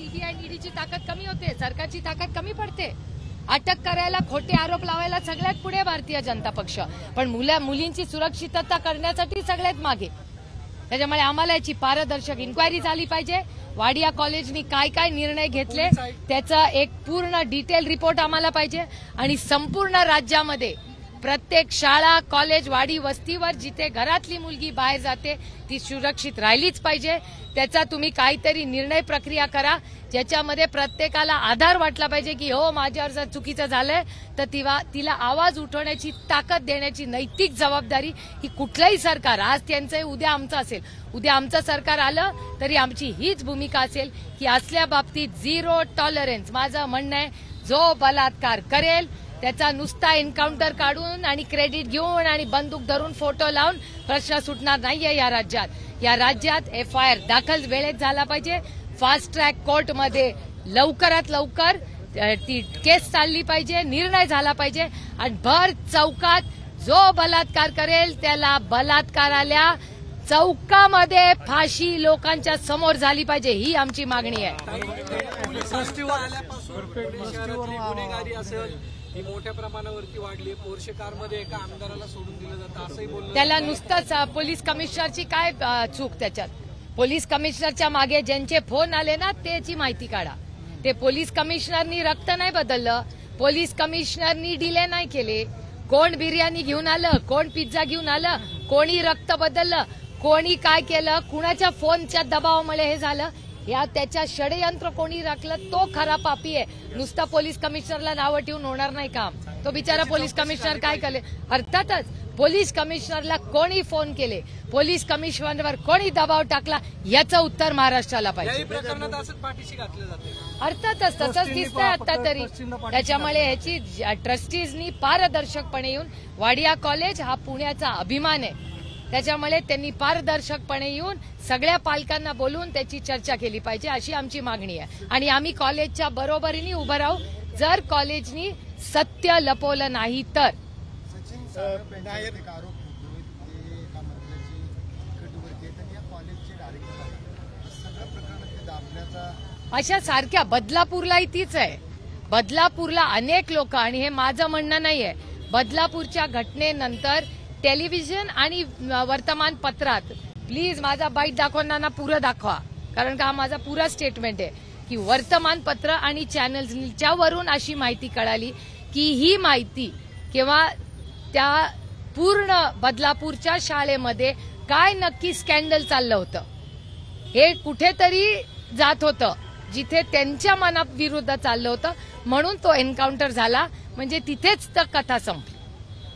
CBI आणि ईडीची ताकद कमी होते, सरकारची ताकद कमी पडते. अटक करायला, खोटे आरोप लावायला सगळ्यात पुढे भारतीय जनता पक्ष, पण मुलींची सुरक्षितता करण्यासाठी सगळ्यात मागे. त्याच्यामुळे आम्हाला याची पारदर्शक इन्क्वायरी झाली पाहिजे. वाडिया कॉलेजनी काय काय निर्णय घेतले त्याचा एक पूर्ण डिटेल रिपोर्ट आम्हाला पाहिजे. आणि संपूर्ण राज्यामध्ये प्रत्येक शाळा, कॉलेज, वाडी वस्तीवर जिथे घरातली मुलगी बाहेर जाते ती सुरक्षित राहिलीच पाहिजे. त्याचा तुम्ही काहीतरी निर्णय प्रक्रिया करा ज्याच्यामध्ये प्रत्येकाला आधार वाटला पाहिजे की हो माझ्यावर जर चुकीचं झालंय तर तिला आवाज उठवण्याची ताकद देण्याची नैतिक जबाबदारी ही कुठलंही सरकार, आज त्यांचं उद्या आमचं असेल, उद्या आमचं सरकार आलं तरी आमची हीच भूमिका असेल की असल्या बाबतीत झिरो टॉलरन्स. माझं म्हणणं आहे जो बलात्कार करेल त्याचा नुसता एन्काउंटर काढून आणि क्रेडिट घेऊन आणि बंदूक धरून फोटो लावून प्रश्न सुटणार नाहीये या राज्यात. या राज्यात एफआयआर दाखल वेळेत झाला पाहिजे. फास्ट ट्रॅक कोर्टमध्ये लवकरात लवकर ती केस चालली पाहिजे, निर्णय झाला पाहिजे आणि भर चौकात जो बलात्कार करेल त्याला बलात्काराला चौकामध्ये फाशी लोकांच्या समोर झाली पाहिजे, ही आमची मागणी आहे. ही मोठ्या प्रमाणावरती वाढली. पोर्शे कारमध्ये एका आमदाराला सोडून दिलं जातं असंही बोललं. त्याला नुसतंच पोलीस कमिशनरची काय चूक त्याच्यात? पोलीस कमिशनरच्या मागे ज्यांचे फोन आले ना त्याची माहिती काढा. ते पोलीस कमिशनरनी रक्त नाही बदललं, पोलीस कमिशनरनी डिले नाही केले. कोण बिर्याणी घेऊन आलं, कोण पिझ्झा घेऊन आलं, कोणी रक्त बदललं, कोणी काय केलं, कुणाच्या फोनच्या दबावामुळे हे झालं, या त्याच्या षडयंत्र कोणी राखलं तो खरा पापी आहे. नुसता पोलीस कमिशनरला नावं ठेवून होणार नाही काम. तो बिचारा पोलीस कमिशनर काय केले? अर्थातच पोलीस कमिशनरला कोणी फोन केले, पोलीस कमिशनरवर कोणी दबाव टाकला याचं उत्तर महाराष्ट्राला पाहिजे. पाठीशी घातलं जाते. अर्थातच तसंच दिसतंय आता तरी. त्याच्यामुळे ह्याची ट्रस्टीजनी पारदर्शकपणे येऊन, वाडिया कॉलेज हा पुण्याचा अभिमान आहे, त्याच्यामुळे त्यांनी पारदर्शकपणे येऊन सगळ्या पालकांना बोलवून त्याची चर्चा केली पाहिजे अशी आमची मागणी आहे. आणि आम्ही कॉलेजच्या बरोबरीने उभं राहू जर कॉलेजनी सत्य लपवलं नाही तर. अशा सारख्या बदलापूरलाही तीच आहे. बदलापूरला अनेक लोक, आणि हे माझं म्हणणं नाहीये, बदलापूरच्या घटनेनंतर टेलिव्हिजन आणि वर्तमानपत्रात प्लीज माझा बाईट दाखवताना पुरं दाखवा, कारण का हा माझा पुरा स्टेटमेंट आहे की वर्तमानपत्र आणि चॅनल्सच्या वरून अशी माहिती कळाली की ही माहिती किंवा त्या पूर्ण बदलापूरच्या शाळेमध्ये काय नक्की स्कॅन्डल चाललं होतं हे कुठेतरी जात होतं, जिथे त्यांच्या मनाविरुद्ध चाललं होतं, म्हणून तो एन्काउंटर झाला. म्हणजे तिथेच तर कथा संपली.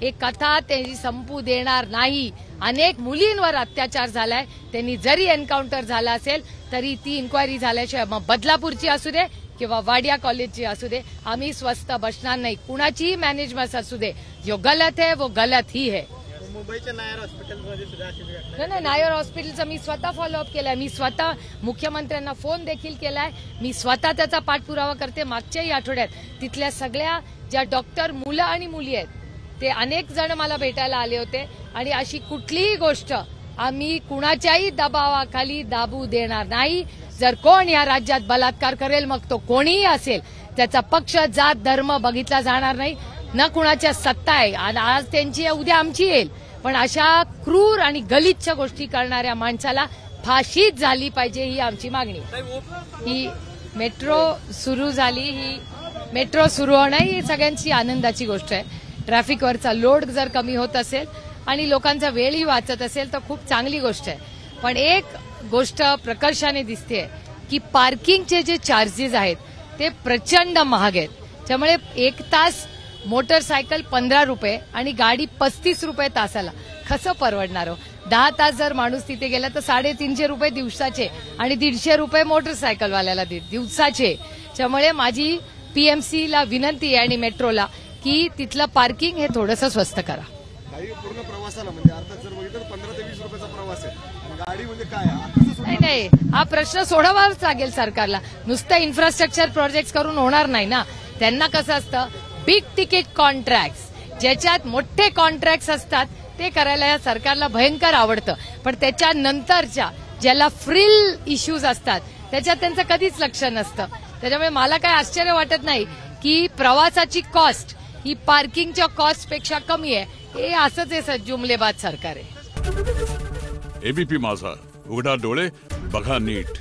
एक कथा त्यांनी संपू देणार नाही. अनेक मुलींवर अत्याचार झालाय, त्यांनी जरी एन्काउंटर झाला असेल तरी ती इन्क्वायरी झाल्याशिवाय, मग बदलापूरची असू दे किंवा वाडिया कॉलेजची असू दे, आम्ही स्वस्थ बसणार नाही. कुणाचीही मॅनेजमेंट असू दे, जो गलत है वो गलत ही है. मुंबईच्या नायर हॉस्पिटलमध्ये सुद्धा नाही, नायर हॉस्पिटलचा मी स्वतः फॉलोअप केलाय, मी स्वतः मुख्यमंत्र्यांना फोन देखील केलाय, मी स्वतः त्याचा पाठपुरावा करते. मागच्याही आठवड्यात तिथल्या सगळ्या ज्या डॉक्टर मुलं आणि मुली आहेत ते अनेक जण मला भेटायला आले होते. आणि अशी कुठलीही गोष्ट आम्ही कुणाच्याही दबावाखाली दाबू देणार नाही. जर कोण या राज्यात बलात्कार करेल, मग तो कोणीही असेल, त्याचा पक्ष, जात, धर्म बघितला जाणार नाही. न कुणाच्या सत्ता आहे, आणि आज त्यांची उद्या आमची येईल, पण अशा क्रूर आणि गलिच्छ गोष्टी करणाऱ्या माणसाला फाशीच झाली पाहिजे, ही आमची मागणी. ही मेट्रो सुरू झाली, ही मेट्रो सुरू होणं ही सगळ्यांची आनंदाची गोष्ट आहे. ट्रॅफिकवरचा लोड जर कमी होत असेल आणि लोकांचा वेळही वाचत असेल तर खूप चांगली गोष्ट आहे. पण एक गोष्ट प्रकर्षाने दिसते की पार्किंगचे जे चार्जेस आहेत ते प्रचंड महाग आहेत. त्यामुळे 1 तास मोटरसायकल 15 रुपये आणि गाडी 35 रुपये तासाला कसं परवडणार हो? 10 तास जर माणूस तिथे गेला तर 350 रुपये दिवसाचे आणि 150 रुपये मोटरसायकलवाल्याला दिवसाचे. त्यामुळे माझी पीएमसीला विनंती आहे आणि मेट्रोला की तिथलं पार्किंग हे थोडंसं स्वस्त करा. पूर्ण प्रवासाला म्हणजे अर्थात जर बघितलं 15 ते 20 रुपयाचा प्रवास आहे, गाडी म्हणजे काय? नाही, हा प्रश्न सोडवावाच लागेल सरकारला. नुसतं इन्फ्रास्ट्रक्चर प्रोजेक्ट करून होणार नाही ना. त्यांना कसं असतं, बिग तिकीट कॉन्ट्रॅक्ट्स, ज्याच्यात मोठे कॉन्ट्रॅक्ट्स असतात ते करायला या सरकारला भयंकर आवडतं. पण त्याच्यानंतरच्या ज्याला फ्रिल इश्यूज असतात त्याच्यात त्यांचं कधीच लक्ष नसतं. त्याच्यामुळे मला काय आश्चर्य वाटत नाही की प्रवासाची कॉस्ट ही पार्किंगच्या कॉस्ट पेक्षा कमी आहे. हे असंच हे जुमलेबाज सरकार आहे. एबीपी माझा, उघडा डोळे बघा नीट.